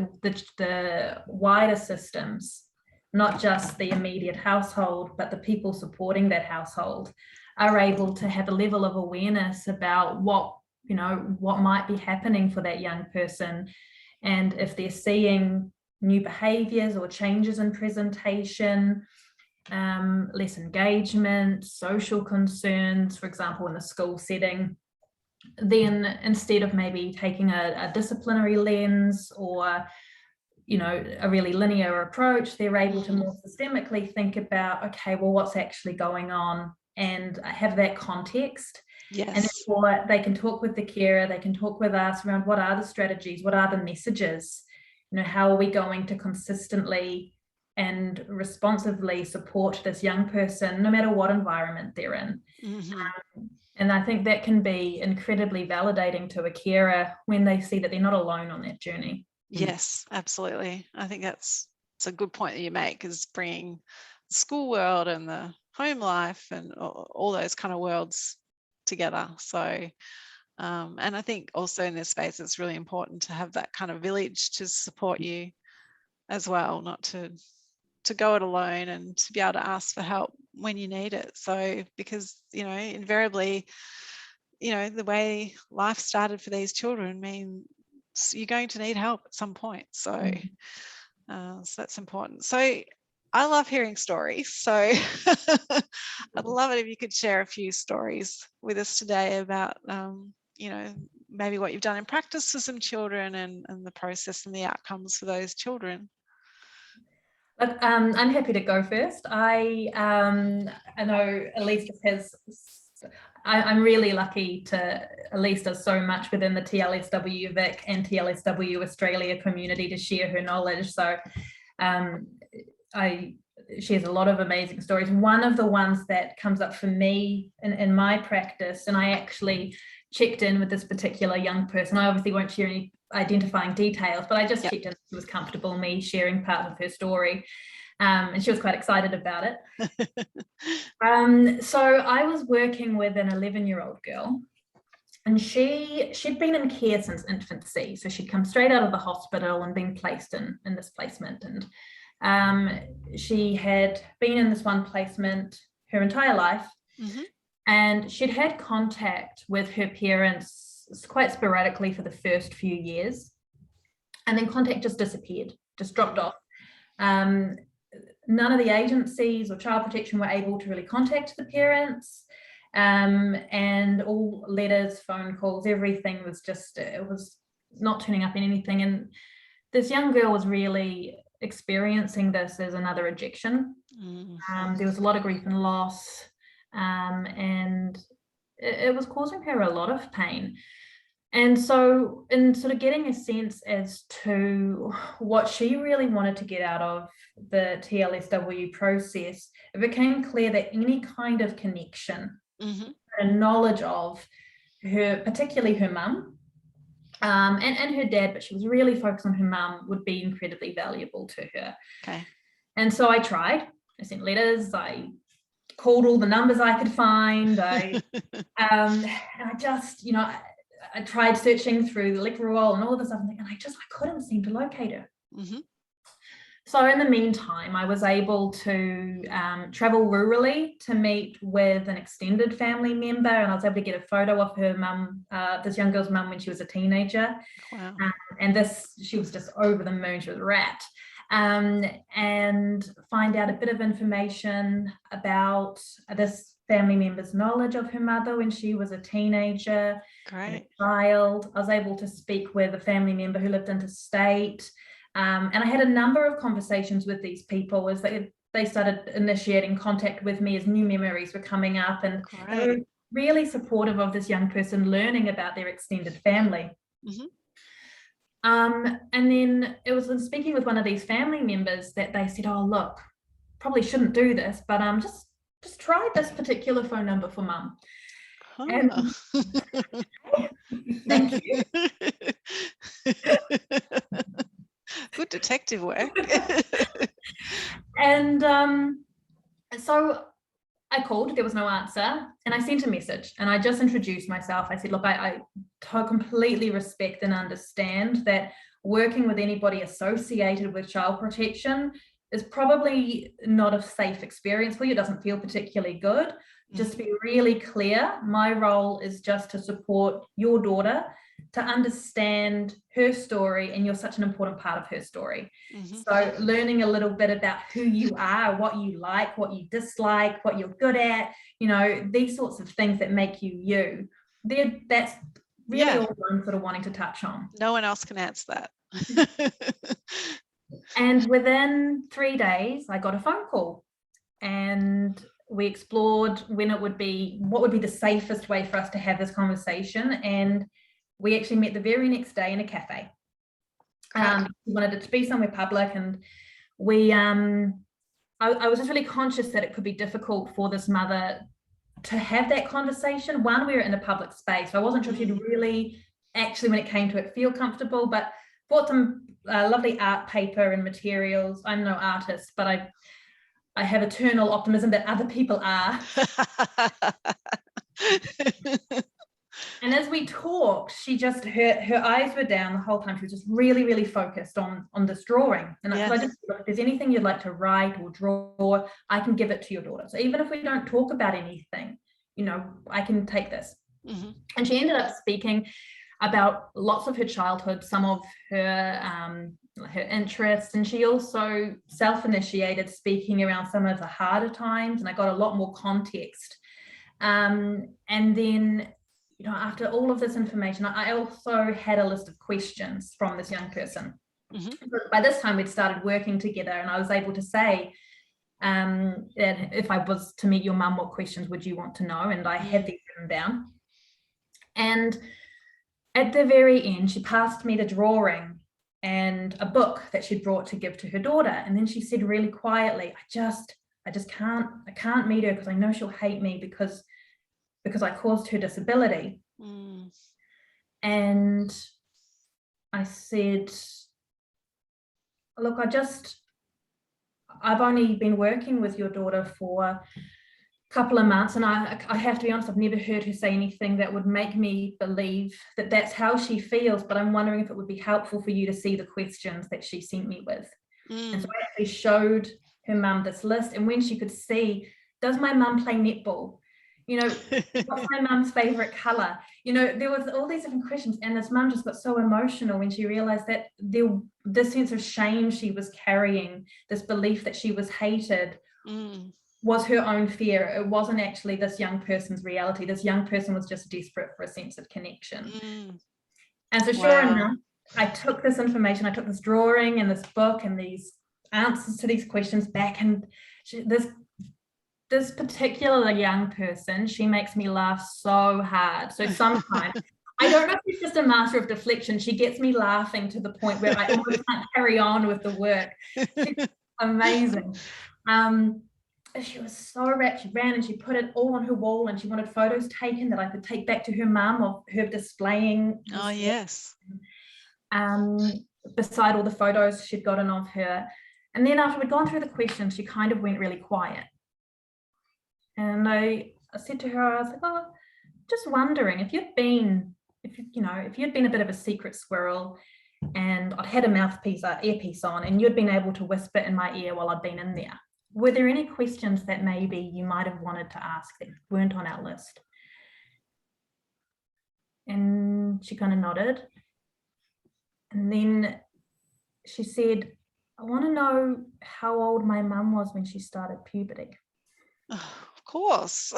the wider systems, not just the immediate household, but the people supporting that household, are able to have a level of awareness about what might be happening for that young person, and if they're seeing new behaviours or changes in presentation, less engagement, social concerns, for example, in a school setting, then instead of maybe taking a disciplinary lens or, you know, a really linear approach, they're able to more systemically think about, okay, well, what's actually going on, and have that context. And therefore they can talk with the carer, they can talk with us around what are the strategies, what are the messages, you know, how are we going to consistently and responsively support this young person, no matter what environment they're in. And I think that can be incredibly validating to a carer when they see that they're not alone on that journey. Yes, absolutely. I think it's a good point that you make, is bringing the school world and the home life and all those kind of worlds together. So, and I think also in this space, it's really important to have that kind of village to support you as well, not to go it alone, and to be able to ask for help when you need it. So, because, you know, invariably, you know, the way life started for these children means you're going to need help at some point. So, so that's important. So I love hearing stories. So I'd love it if you could share a few stories with us today about, you know, maybe what you've done in practice for some children and the process and the outcomes for those children. I'm happy to go first. I know Elise has, I'm really lucky to, Elise does so much within the TLSW Vic and TLSW Australia community to share her knowledge. So she has a lot of amazing stories. One of the ones that comes up for me in my practice, and I actually checked in with this particular young person. I obviously won't share any identifying details, but I just checked in. She was comfortable me sharing part of her story, and she was quite excited about it. So I was working with an 11-year-old girl, and she'd been in care since infancy. So she'd come straight out of the hospital and been placed in this placement, and she had been in this one placement her entire life. And she'd had contact with her parents quite sporadically for the first few years, and then contact just disappeared, just dropped off. None of the agencies or child protection were able to really contact the parents, and all letters, phone calls, everything was just, it was not turning up in anything. And this young girl was really experiencing this as another rejection. There was a lot of grief and loss, and it was causing her a lot of pain. And so in sort of getting a sense as to what she really wanted to get out of the TLSW process, it became clear that any kind of connection and knowledge of her, particularly her mum, and her dad, but she was really focused on her mum, would be incredibly valuable to her. Okay. And so I tried. I sent letters. I called all the numbers I could find. And I just, I tried searching through the electoral roll and all this stuff, and I couldn't seem to locate her. So in the meantime, I was able to travel rurally to meet with an extended family member, and I was able to get a photo of her mum, this young girl's mum, when she was a teenager. Wow. And she was just over the moon. She was rapt. And find out a bit of information about this family member's knowledge of her mother when she was a teenager, and a child. I was able to speak with a family member who lived interstate. And I had a number of conversations with these people as they started initiating contact with me as new memories were coming up, and they were really supportive of this young person learning about their extended family. And then it was in speaking with one of these family members that they said, oh, look, probably shouldn't do this, but just try this particular phone number for mum. And thank you. Good detective work. And so I called, there was no answer, and I sent a message, and I just introduced myself. I said, look, I completely respect and understand that working with anybody associated with child protection is probably not a safe experience for you. It doesn't feel particularly good. Just to be really clear, my role is just to support your daughter to understand her story, and you're such an important part of her story. So learning a little bit about who you are, what you like, what you dislike, what you're good at, these sorts of things that make you you, that's really all I'm sort of wanting to touch on. No one else can answer that. And within 3 days, I got a phone call, and we explored what would be the safest way for us to have this conversation. And we actually met the very next day in a cafe. We wanted it to be somewhere public, and we I was just really conscious that it could be difficult for this mother to have that conversation. One, we were in a public space, so I wasn't sure if she'd really actually, when it came to it, feel comfortable, but bought some lovely art paper and materials. I'm no artist, but I have eternal optimism that other people are. And as we talked, she just, her eyes were down the whole time. She was just really, really focused on this drawing. And I just, look, if there's anything you'd like to write or draw, I can give it to your daughter. So even if we don't talk about anything, I can take this. And she ended up speaking about lots of her childhood, some of her interests, and she also self-initiated speaking around some of the harder times, and I got a lot more context. And then, after all of this information, I also had a list of questions from this young person. By this time, we'd started working together, and I was able to say, that if I was to meet your mum, what questions would you want to know? And I had these written down. And at the very end, she passed me the drawing and a book that she'd brought to give to her daughter. And then she said really quietly, I can't meet her because I know she'll hate me because I caused her disability. And I said, look, I've only been working with your daughter for a couple of months, and I have to be honest, I've never heard her say anything that would make me believe that that's how she feels, but I'm wondering if it would be helpful for you to see the questions that she sent me with. And so I actually showed her mum this list, and when she could see, does my mum play netball? What's my mum's favorite color? There was all these different questions, and this mum just got so emotional when she realized that this sense of shame she was carrying, this belief that she was hated, was her own fear. It wasn't actually this young person's reality. This young person was just desperate for a sense of connection. And so sure enough, I took this information, I took this drawing and this book and these answers to these questions back, and this particular young person, she makes me laugh so hard. So sometimes, I don't know if she's just a master of deflection, she gets me laughing to the point where I almost can't carry on with the work. She's amazing. She was so rapt. She ran and she put it all on her wall, and she wanted photos taken that I could take back to her mum of her displaying. Oh, yes. Beside all the photos she'd gotten of her. And then after we'd gone through the questions, she kind of went really quiet. And I said to her, I was like, oh, just wondering if you'd been a bit of a secret squirrel, and I'd had a earpiece on, and you'd been able to whisper in my ear while I'd been in there, were there any questions that maybe you might have wanted to ask that weren't on our list? And she kind of nodded. And then she said, I want to know how old my mum was when she started puberty. Oh, of course.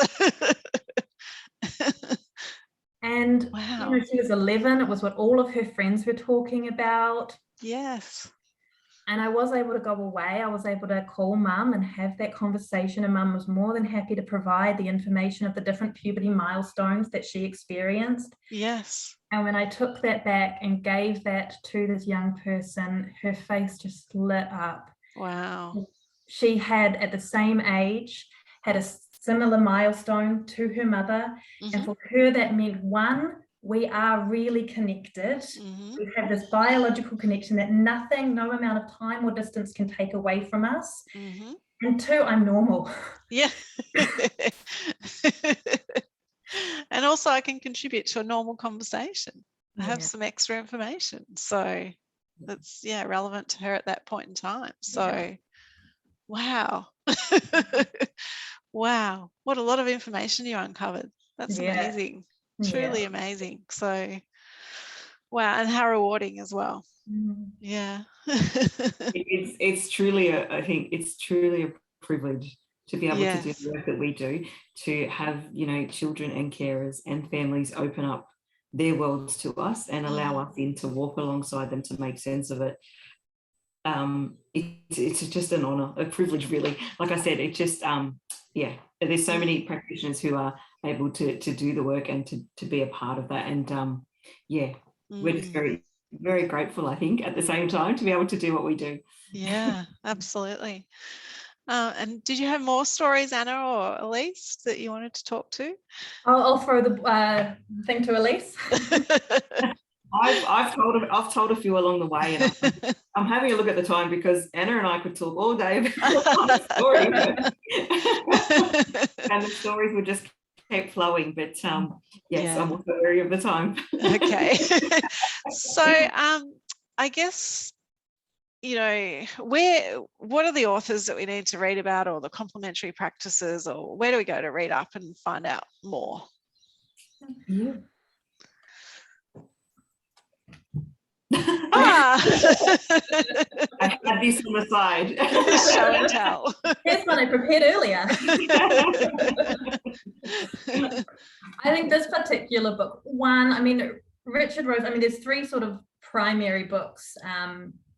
And wow. She was 11. It was what all of her friends were talking about. Yes. And I was able to go away. I was able to call mum and have that conversation, and mum was more than happy to provide the information of the different puberty milestones that she experienced. Yes. And when I took that back and gave that to this young person, her face just lit up. Wow. She had, at the same age, had a similar milestone to her mother. And for her, that meant, one, we are really connected. We have this biological connection that nothing, no amount of time or distance can take away from us. And two, I'm normal. Yeah. And also I can contribute to a normal conversation. I have some extra information. So that's, relevant to her at that point in time. So, wow. Wow. What a lot of information you uncovered. That's amazing. Truly amazing. So, wow. And how rewarding as well. Yeah. It's truly, I think it's truly a privilege to be able to do the work that we do, to have, children and carers and families open up their worlds to us and allow us in to walk alongside them to make sense of it. It's just an honor, a privilege, really. Like I said, it just, there's so many practitioners who are able to do the work and to be a part of that. And we're just very, very grateful, I think, at the same time, to be able to do what we do. Yeah, absolutely. And did you have more stories, Anna or Elise, that you wanted to talk to? I'll throw the thing to Elise. I've told a few along the way, and I'm having a look at the time because Anna and I could talk all day about the story, and the stories would just keep flowing. But I'm also wary of the time. Okay. So I guess, what are the authors that we need to read about, or the complementary practices, or where do we go to read up and find out more? I had this on the side. Show and tell. Here's one I prepared earlier. I think this particular book, Richard Rose, there's three sort of primary books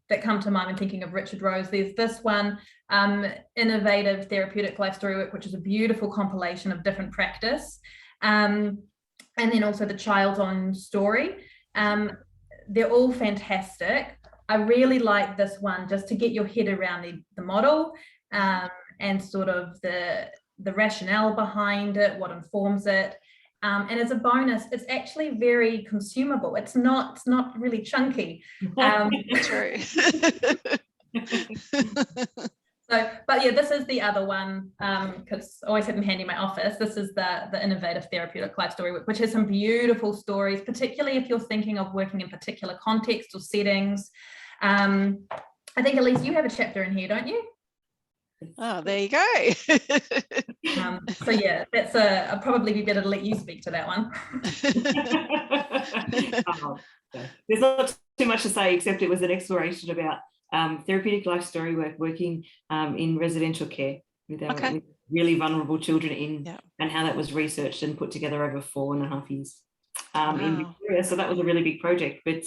that come to mind when thinking of Richard Rose. There's this one, Innovative Therapeutic Life Story Work, which is a beautiful compilation of different practice. And then also The Child's Own Story. They're all fantastic. I really like this one just to get your head around the model and sort of the rationale behind it, what informs it. And as a bonus, it's actually very consumable. It's not really chunky. True. This is the other one, because I always have them handy in my office. This is the Innovative Therapeutic Life Story Work, which has some beautiful stories, particularly if you're thinking of working in particular contexts or settings. I think, Elise, you have a chapter in here, don't you? Oh, there you go. That's I'll probably be better to let you speak to that one. There's not too much to say, except it was an exploration about therapeutic life story work, working in residential care with really vulnerable children in, and how that was researched and put together over 4.5 years in Victoria. So that was a really big project. But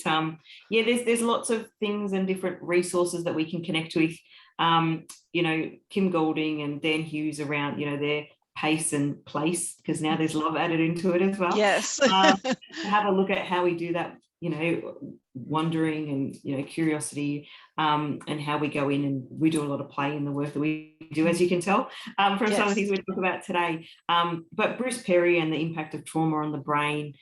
yeah, there's lots of things and different resources that we can connect with. You know, Kim Golding and Dan Hughes around, you know, their pace and place, because now there's love added into it as well. Yes. Have a look at how we do that, you know, wondering and, you know, curiosity, and how we go in, and we do a lot of play in the work that we do, as you can tell from some of the things we talk about today. But Bruce Perry and the impact of trauma on the brain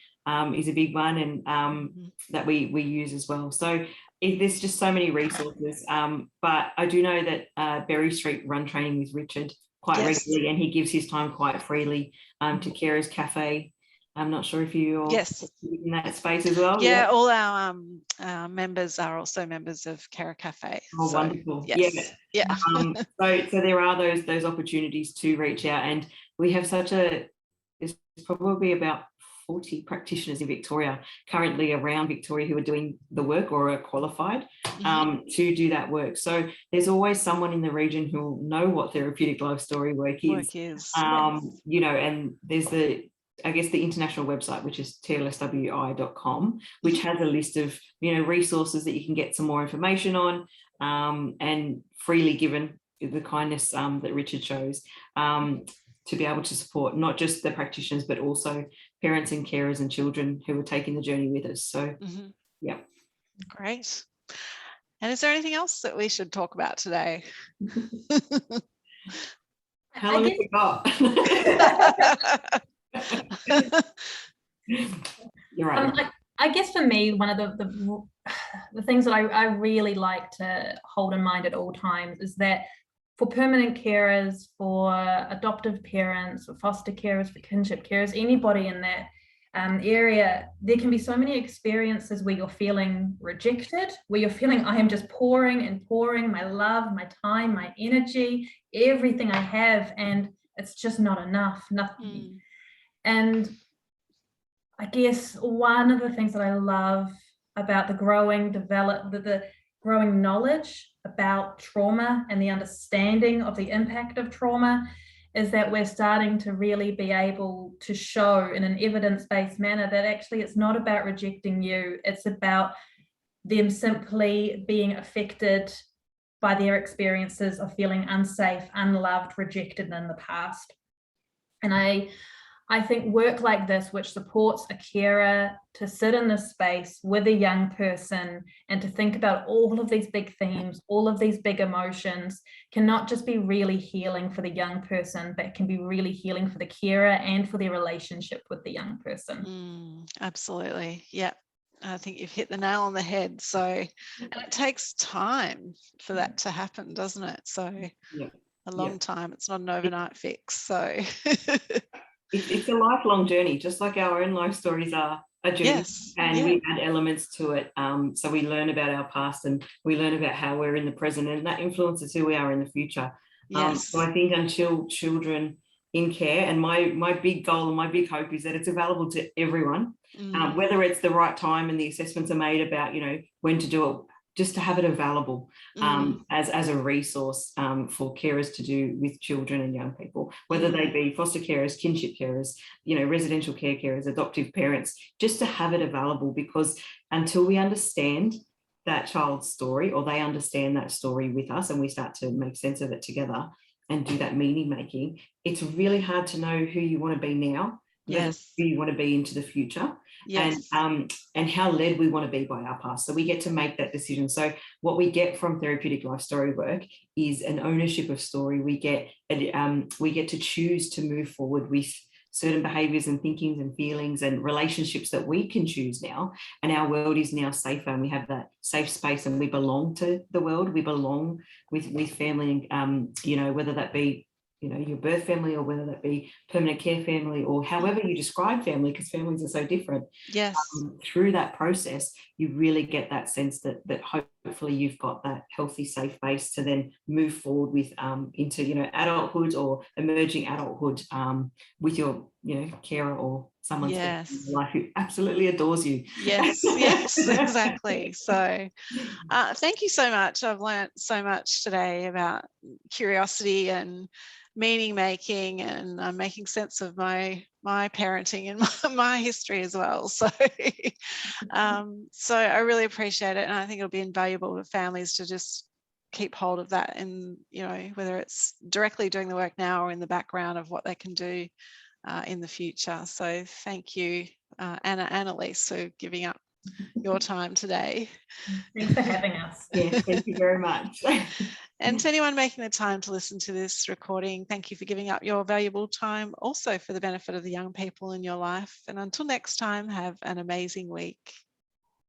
is a big one, and that we use as well. So there's just so many resources. But I do know that Berry Street run training with Richard quite regularly, and he gives his time quite freely to Carers Cafe. I'm not sure if you're in that space as well. Yeah, all our members are also members of Carer Cafe. Oh, so, wonderful. Yes. Yeah. So there are those opportunities to reach out, and we have there's probably about 40 practitioners in Victoria currently around Victoria who are doing the work or are qualified to do that work. So there's always someone in the region who will know what therapeutic life story work is. You know, and there's I guess the international website, which is TLSWI.com, which has a list of, you know, resources that you can get some more information on, and freely given the kindness that Richard shows, to be able to support not just the practitioners, but also parents and carers and children who are taking the journey with us. So, yeah. Great. And is there anything else that we should talk about today? How long have we got? You're right. I guess for me, one of the things that I really like to hold in mind at all times is that for permanent carers, for adoptive parents, for foster carers, for kinship carers, anybody in that area, there can be so many experiences where you're feeling rejected, where you're feeling I am just pouring and pouring my love, my time, my energy, everything I have, and it's just not enough, nothing. And I guess one of the things that I love about the growing knowledge about trauma and the understanding of the impact of trauma is that we're starting to really be able to show in an evidence-based manner that actually it's not about rejecting you, it's about them simply being affected by their experiences of feeling unsafe, unloved, rejected in the past. And I think work like this, which supports a carer to sit in this space with a young person and to think about all of these big themes, all of these big emotions, can not just be really healing for the young person, but can be really healing for the carer and for their relationship with the young person. Absolutely. Yeah. I think you've hit the nail on the head. So, and it takes time for that to happen, doesn't it? So a long time. It's not an overnight fix. So it's a lifelong journey, just like our own life stories are a journey, and we add elements to it. So we learn about our past and we learn about how we're in the present, and that influences who we are in the future. So I think until children in care, and my big goal and my big hope is that it's available to everyone, whether it's the right time and the assessments are made about, you know, when to do it, just to have it available as a resource for carers to do with children and young people, whether they be foster carers, kinship carers, you know, residential care carers, adoptive parents, just to have it available, because until we understand that child's story, or they understand that story with us, and we start to make sense of it together and do that meaning making, it's really hard to know who you want to be now, who you want to be into the future, and how led we want to be by our past. So we get to make that decision. So what we get from Therapeutic Life Story Work is an ownership of story. We get to choose to move forward with certain behaviours and thinkings and feelings and relationships that we can choose now, and our world is now safer, and we have that safe space, and we belong to the world. We belong with family, you know, whether that be, you know, your birth family, or whether that be permanent care family, or however you describe family, because families are so different. Through that process, you really get that sense that hopefully you've got that healthy, safe base to then move forward with into, you know, adulthood or emerging adulthood with your carer or someone Yes. in your life who absolutely adores you. Yes, yes, exactly. So thank you so much. I've learned so much today about curiosity and meaning making, and making sense of my parenting and my history as well. So so I really appreciate it, and I think it'll be invaluable for families to just keep hold of that, and whether it's directly doing the work now or in the background of what they can do in the future. So thank you, Anna and Elise, for giving up your time today. Thanks for having us. Yes, thank you very much. And to anyone making the time to listen to this recording, thank you for giving up your valuable time also for the benefit of the young people in your life. And until next time, have an amazing week.